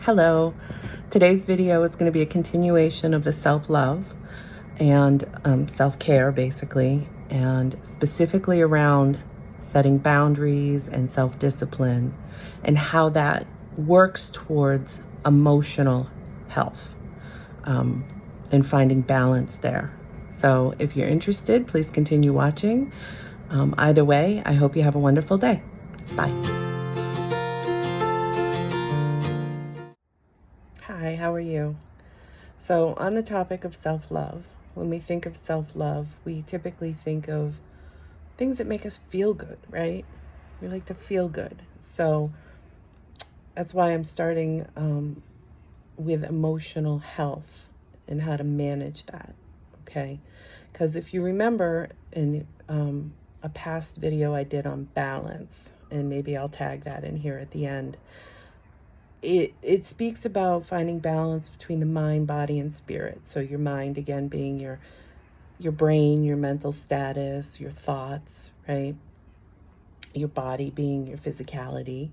Hello. Today's video is going to be a continuation of the self-love and self-care, basically, and specifically around setting boundaries and self-discipline and how that works towards emotional health and finding balance there. So if you're interested, please continue watching. Either way, I hope you have a wonderful day. Bye. Hi, how are you? So, on the topic of self-love, when we think of self-love, we typically think of things that make us feel good, right? We like to feel good. So, that's why I'm starting with emotional health and how to manage that, okay? Because if you remember in a past video I did on balance, and maybe I'll tag that in here at the end, it speaks about finding balance between the mind, body, and spirit. So your mind, again, being your brain, your mental status, your thoughts, right? Your body being your physicality,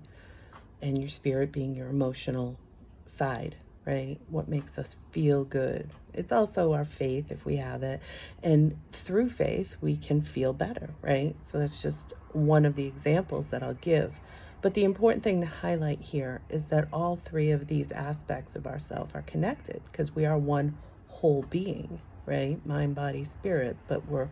and your spirit being your emotional side, right? What makes us feel good. It's also our faith if we have it. And through faith, we can feel better, right? So that's just one of the examples that I'll give. But the important thing to highlight here is that all three of these aspects of ourselves are connected because we are one whole being, right? Mind, body, spirit, but we're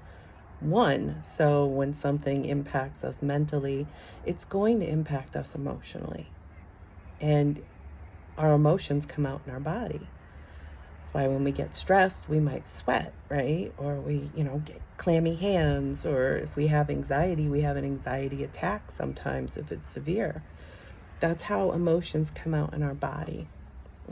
one. So when something impacts us mentally, it's going to impact us emotionally. And our emotions come out in our body. That's why when we get stressed, we might sweat, right? Or we, get clammy hands. Or if we have anxiety, we have an anxiety attack sometimes if it's severe. That's how emotions come out in our body.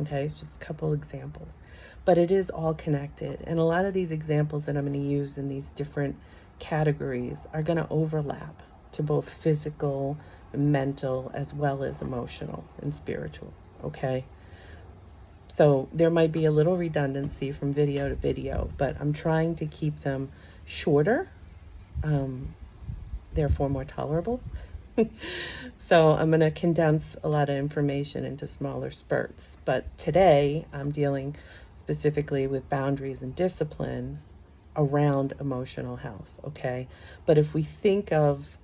Okay, it's just a couple examples. But it is all connected. And a lot of these examples that I'm going to use in these different categories are going to overlap to both physical, mental, as well as emotional and spiritual. Okay. So there might be a little redundancy from video to video, but I'm trying to keep them shorter, therefore more tolerable. So I'm going to condense a lot of information into smaller spurts. But today I'm dealing specifically with boundaries and discipline around emotional health, okay? But if we think of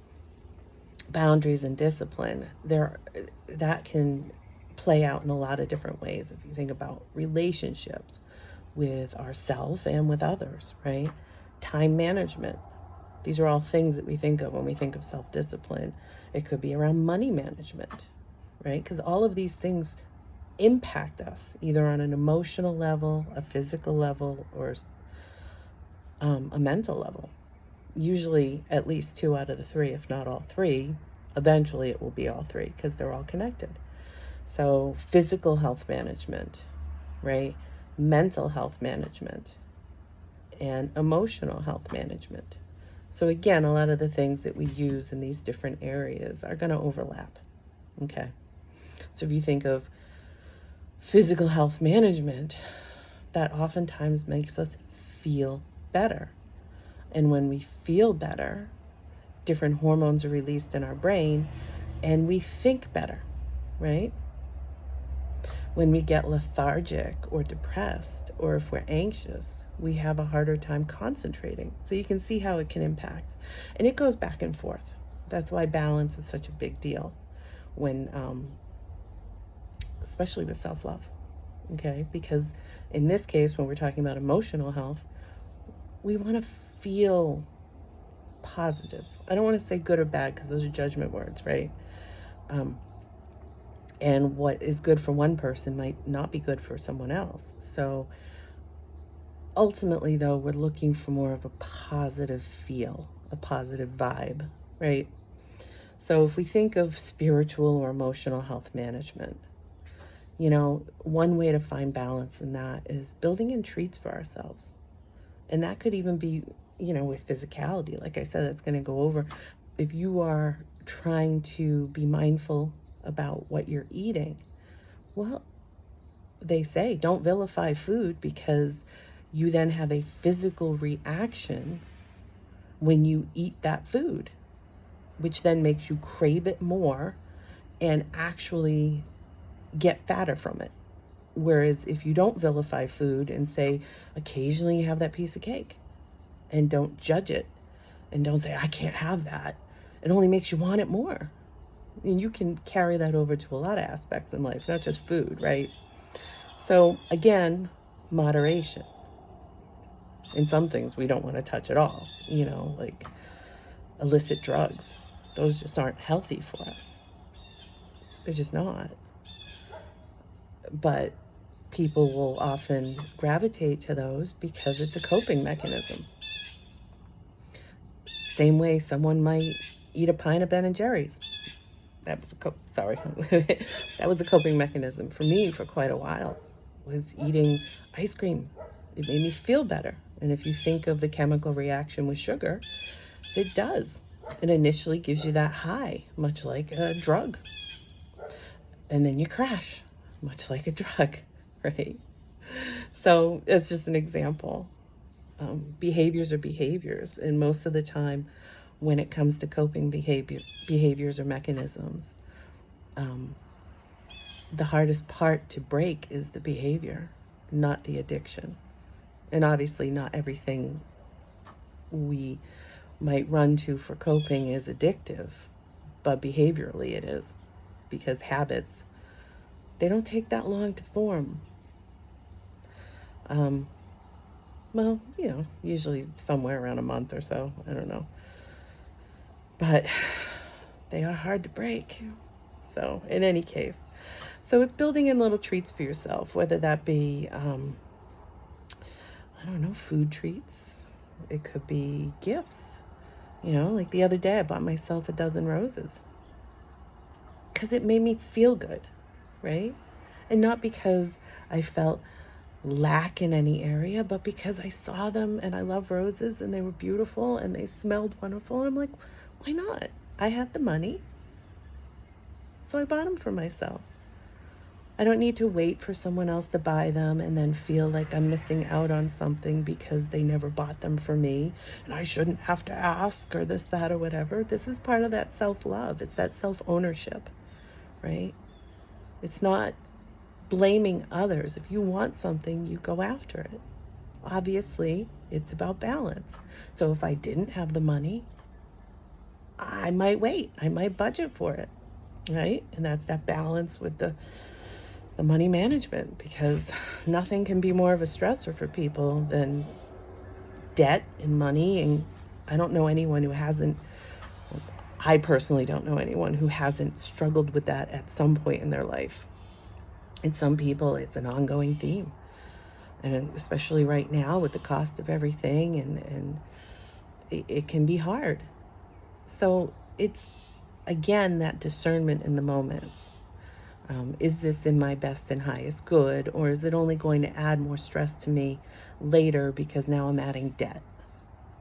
boundaries and discipline, that can play out in a lot of different ways. If you think about relationships with ourselves and with others, right? Time management. These are all things that we think of when we think of self-discipline. It could be around money management, right? Because all of these things impact us either on an emotional level, a physical level, or a mental level. Usually at least two out of the three, if not all three. Eventually it will be all three because they're all connected. So physical health management, right? Mental health management, and emotional health management. So again, a lot of the things that we use in these different areas are going to overlap. Okay. So if you think of physical health management, that oftentimes makes us feel better. And when we feel better, different hormones are released in our brain and we think better, right? When we get lethargic or depressed, or if we're anxious, we have a harder time concentrating. So you can see how it can impact. And it goes back and forth. That's why balance is such a big deal when, especially with self-love, okay? Because in this case, when we're talking about emotional health, we want to feel positive. I don't want to say good or bad because those are judgment words, right? And what is good for one person might not be good for someone else. So ultimately, though, we're looking for more of a positive feel, a positive vibe, right? So if we think of spiritual or emotional health management, one way to find balance in that is building in treats for ourselves. And that could even be, with physicality. Like I said, that's going to go over. If you are trying to be mindful about what you're eating, well, they say don't vilify food because you then have a physical reaction when you eat that food, which then makes you crave it more and actually get fatter from it. Whereas if you don't vilify food and say, occasionally you have that piece of cake and don't judge it and don't say, I can't have that, it only makes you want it more. And you can carry that over to a lot of aspects in life, not just food, right? So again, moderation. In some things we don't want to touch at all, like illicit drugs. Those just aren't healthy for us. They're just not. But people will often gravitate to those because it's a coping mechanism. Same way someone might eat a pint of Ben and Jerry's. That was that was a coping mechanism for me for quite a while, was eating ice cream. It made me feel better. And if you think of the chemical reaction with sugar, it does. It initially gives you that high, much like a drug. And then you crash, much like a drug, right? So it's just an example. Behaviors are behaviors. And most of the time, when it comes to coping behaviors or mechanisms, the hardest part to break is the behavior, not the addiction. And obviously not everything we might run to for coping is addictive, but behaviorally it is, because habits, they don't take that long to form. Well, usually somewhere around a month or so, I don't know. But they are hard to break. So in any case, so it's building in little treats for yourself, whether that be, food treats. It could be gifts. Like the other day I bought myself a dozen roses because it made me feel good, right? And not because I felt lack in any area, but because I saw them and I love roses and they were beautiful and they smelled wonderful. I'm like, why not? I had the money, so I bought them for myself. I don't need to wait for someone else to buy them and then feel like I'm missing out on something because they never bought them for me and I shouldn't have to ask or this, that, or whatever. This is part of that self-love. It's that self-ownership, right? It's not blaming others. If you want something, you go after it. Obviously, it's about balance. So if I didn't have the money, I might wait. I might budget for it, right? And that's that balance with the money management, because nothing can be more of a stressor for people than debt and money. And I don't know anyone who hasn't, I personally don't know anyone who hasn't struggled with that at some point in their life. And some people, it's an ongoing theme. And especially right now with the cost of everything, and it can be hard. So it's, again, that discernment in the moments. Is this in my best and highest good, or is it only going to add more stress to me later because now I'm adding debt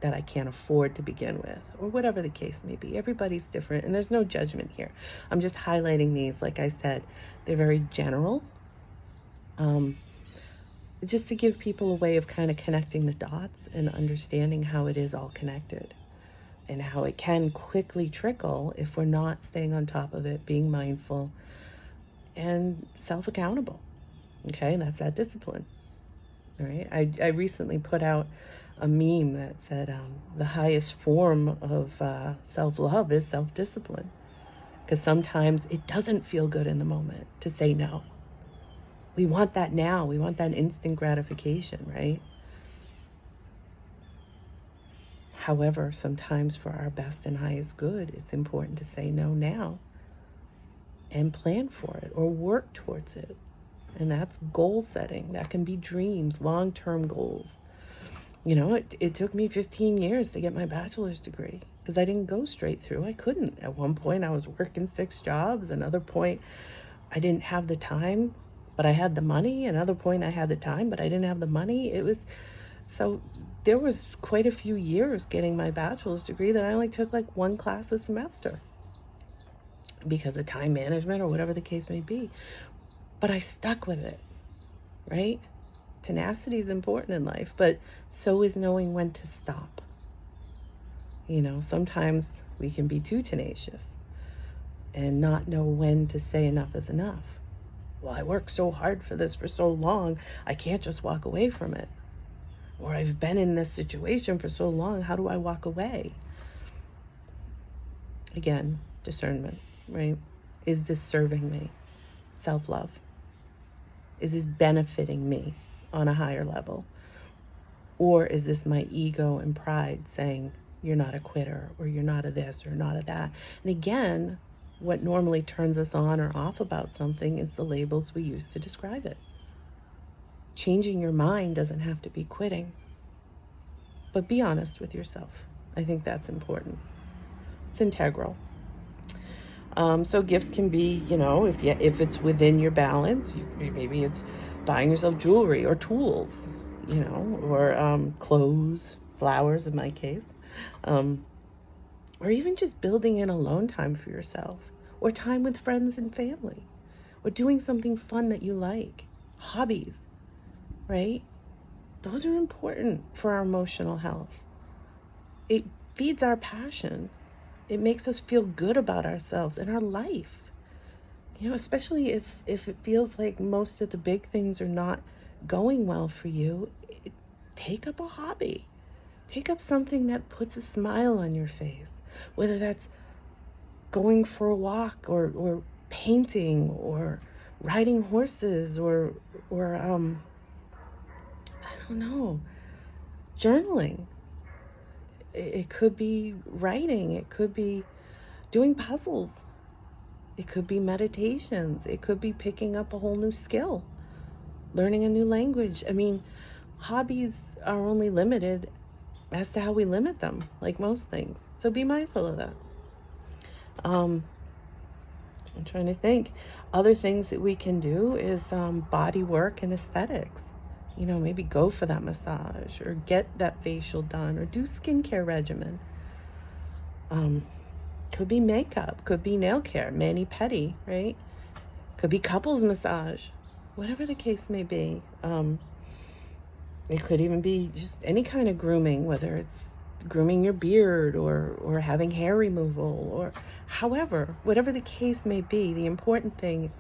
that I can't afford to begin with, or whatever the case may be. Everybody's different, and there's no judgment here. I'm just highlighting these. Like I said, they're very general, just to give people a way of kind of connecting the dots and understanding how it is all connected and how it can quickly trickle if we're not staying on top of it, being mindful, and self-accountable. Okay, and that's that discipline. All right, I recently put out a meme that said the highest form of self-love is self-discipline, because sometimes it doesn't feel good in the moment to say no. We want that now. We want that instant gratification, right? However, sometimes for our best and highest good, it's important to say no now and plan for it or work towards it. And that's goal setting. That can be dreams, long-term goals. It took me 15 years to get my bachelor's degree because I didn't go straight through. I couldn't. At one point, I was working 6 jobs. Another point, I didn't have the time, but I had the money. Another point, I had the time, but I didn't have the money. So there was quite a few years getting my bachelor's degree that I only took like 1 class a semester because of time management or whatever the case may be. But I stuck with it, right? Tenacity is important in life, but so is knowing when to stop. Sometimes we can be too tenacious and not know when to say enough is enough. Well, I worked so hard for this for so long, I can't just walk away from it. Or I've been in this situation for so long, how do I walk away? Again, discernment, right? Is this serving me? Self-love. Is this benefiting me on a higher level? Or is this my ego and pride saying, you're not a quitter, or you're not a this, or not a that? And again, what normally turns us on or off about something is the labels we use to describe it. Changing your mind doesn't have to be quitting. But be honest with yourself. I think that's important. It's integral. So gifts can be, if it's within your balance, maybe it's buying yourself jewelry or tools, or clothes, flowers in my case, or even just building in alone time for yourself, or time with friends and family, or doing something fun that you like, hobbies, right? Those are important for our emotional health. It feeds our passion. It makes us feel good about ourselves and our life. Especially if it feels like most of the big things are not going well for you, take up a hobby. Take up something that puts a smile on your face, whether that's going for a walk or painting or riding horses or I don't know, journaling. It could be writing. It could be doing puzzles. It could be meditations. It could be picking up a whole new skill, learning a new language. I mean, hobbies are only limited as to how we limit them, like most things. So be mindful of that. I'm trying to think. Other things that we can do is body work and aesthetics. Maybe go for that massage or get that facial done or do skincare regimen. Could be makeup, could be nail care, mani-pedi, right? Could be couples massage, whatever the case may be. It could even be just any kind of grooming, whether it's grooming your beard or having hair removal or however, whatever the case may be. The important thing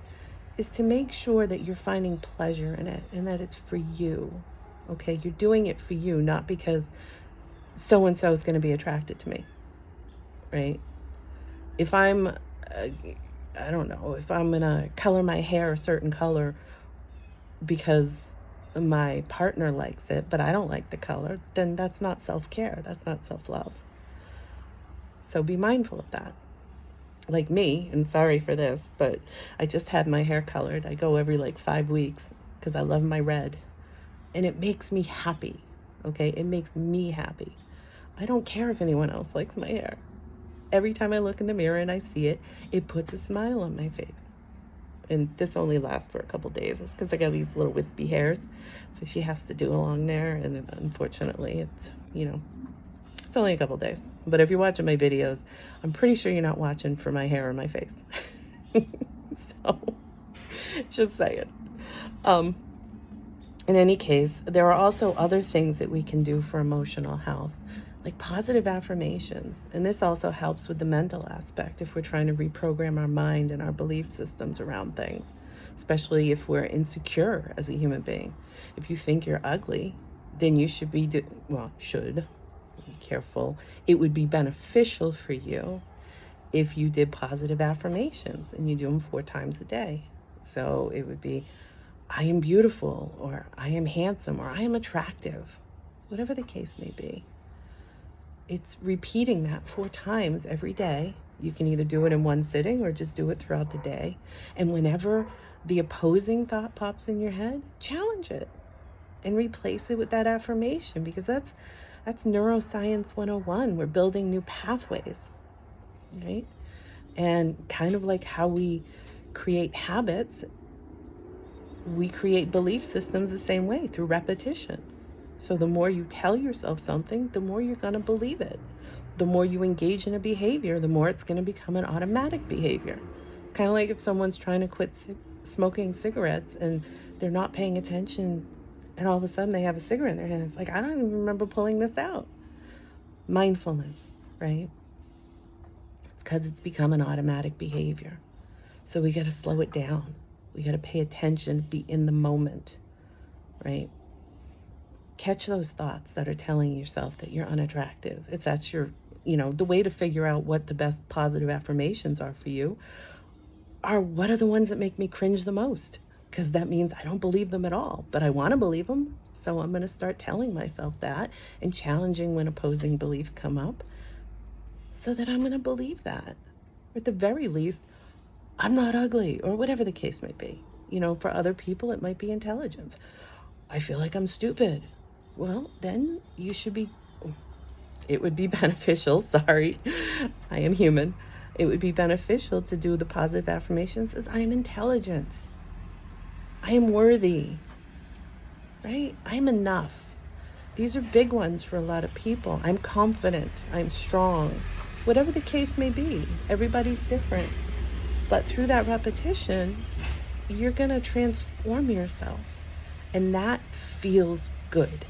is to make sure that you're finding pleasure in it and that it's for you. Okay, you're doing it for you, not because so-and-so is going to be attracted to me, right? If I'm, I don't know, if I'm going to color my hair a certain color because my partner likes it, but I don't like the color, then that's not self-care. That's not self-love. So be mindful of that. Like me, and sorry for this, but I just had my hair colored. I go every 5 weeks because I love my red. And it makes me happy, okay? It makes me happy. I don't care if anyone else likes my hair. Every time I look in the mirror and I see it, it puts a smile on my face. And this only lasts for a couple days. It's because I got these little wispy hairs. So she has to do along there. And unfortunately, it's only a couple days. But if you're watching my videos, I'm pretty sure you're not watching for my hair or my face. So, just saying. In any case, there are also other things that we can do for emotional health, like positive affirmations. And this also helps with the mental aspect if we're trying to reprogram our mind and our belief systems around things, especially if we're insecure as a human being. If you think you're ugly, then you should be, be careful. It would be beneficial for you if you did positive affirmations and you do them 4 times a day. So it would be, I am beautiful, or I am handsome, or I am attractive, whatever the case may be. It's repeating that 4 times every day. You can either do it in one sitting or just do it throughout the day. And whenever the opposing thought pops in your head, challenge it and replace it with that affirmation, because that's neuroscience 101. We're building new pathways, right? And kind of like how we create habits, we create belief systems the same way, through repetition. So the more you tell yourself something, the more you're going to believe it. The more you engage in a behavior, the more it's going to become an automatic behavior. It's kind of like if someone's trying to quit smoking cigarettes and they're not paying attention, and all of a sudden they have a cigarette in their hand. It's like, I don't even remember pulling this out. Mindfulness, right? It's because it's become an automatic behavior. So we got to slow it down. We got to pay attention, be in the moment, right? Catch those thoughts that are telling yourself that you're unattractive. If that's your, the way to figure out what the best positive affirmations are for you are, what are the ones that make me cringe the most? Because that means I don't believe them at all, but I want to believe them. So I'm going to start telling myself that and challenging when opposing beliefs come up so that I'm going to believe that. Or at the very least, I'm not ugly, or whatever the case might be. For other people, it might be intelligence. I feel like I'm stupid. Well, then it would be beneficial, sorry, I am human. It would be beneficial to do the positive affirmations as I am intelligent. I am worthy, right? I am enough. These are big ones for a lot of people. I'm confident. I'm strong. Whatever the case may be, everybody's different. But through that repetition, you're going to transform yourself. And that feels good.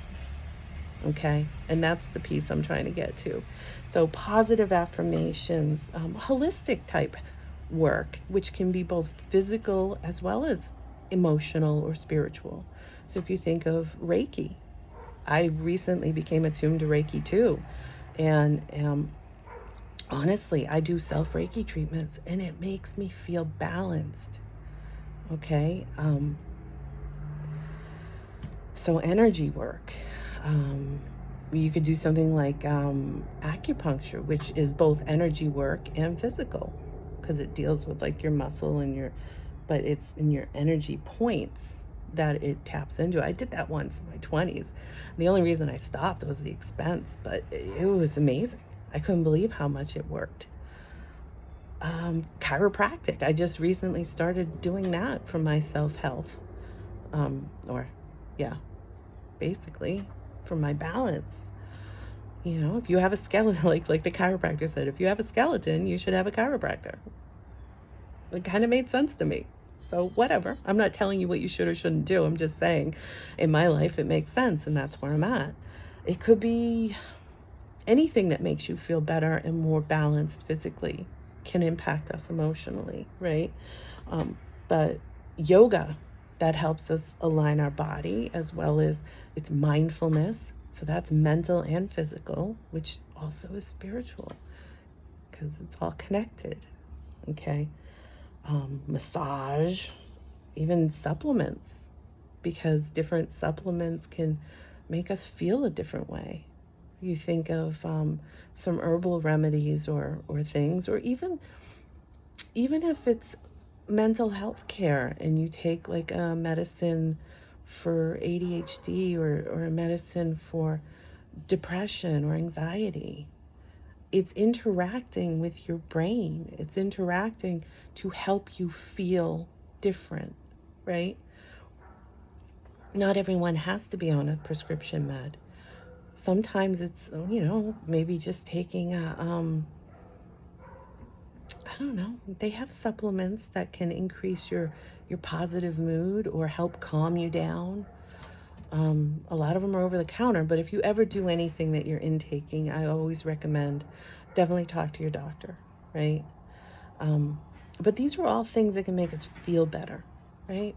Okay? And that's the piece I'm trying to get to. So positive affirmations, holistic type work, which can be both physical as well as emotional or spiritual. So if you think of Reiki, I recently became attuned to Reiki too. And honestly, I do self-Reiki treatments and it makes me feel balanced. Okay? So energy work. You could do something like acupuncture, which is both energy work and physical, because it deals with like your muscle and but it's in your energy points that it taps into. I did that once in my 20s. The only reason I stopped was the expense, but it was amazing. I couldn't believe how much it worked. Chiropractic. I just recently started doing that for my self-health. Basically for my balance. If you have a skeleton, like the chiropractor said, if you have a skeleton, you should have a chiropractor. It kind of made sense to me. So whatever. I'm not telling you what you should or shouldn't do. I'm just saying in my life it makes sense, and that's where I'm at. It could be anything that makes you feel better and more balanced physically can impact us emotionally, right? But yoga, that helps us align our body, as well as it's mindfulness. So that's mental and physical, which also is spiritual because it's all connected. Okay. Massage, even supplements, because different supplements can make us feel a different way. You think of some herbal remedies or things, or even if it's mental health care and you take like a medicine for ADHD or a medicine for depression or anxiety, it's interacting with your brain. It's interacting to help you feel different, right? Not everyone has to be on a prescription med. Sometimes it's, maybe just taking I don't know. They have supplements that can increase your positive mood or help calm you down. A lot of them are over the counter, but if you ever do anything that you're intaking, I always recommend definitely talk to your doctor, right? But these are all things that can make us feel better, right?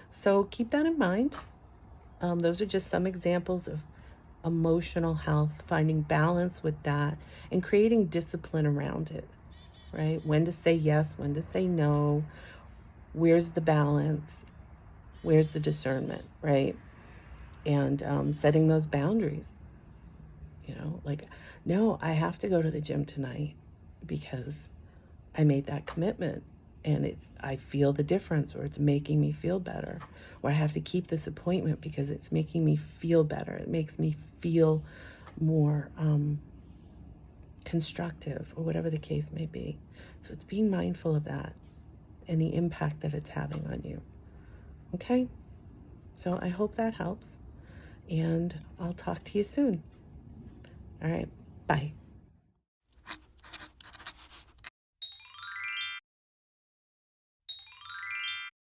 So keep that in mind. Those are just some examples of emotional health, finding balance with that, and creating discipline around it, right? When to say yes, when to say no, where's the balance, where's the discernment, right? And setting those boundaries, like, no, I have to go to the gym tonight because I made that commitment and I feel the difference, or it's making me feel better, or I have to keep this appointment because it's making me feel better. It makes me feel more constructive, or whatever the case may be. So it's being mindful of that and the impact that it's having on you. Okay? So I hope that helps, and I'll talk to you soon. All right. Bye.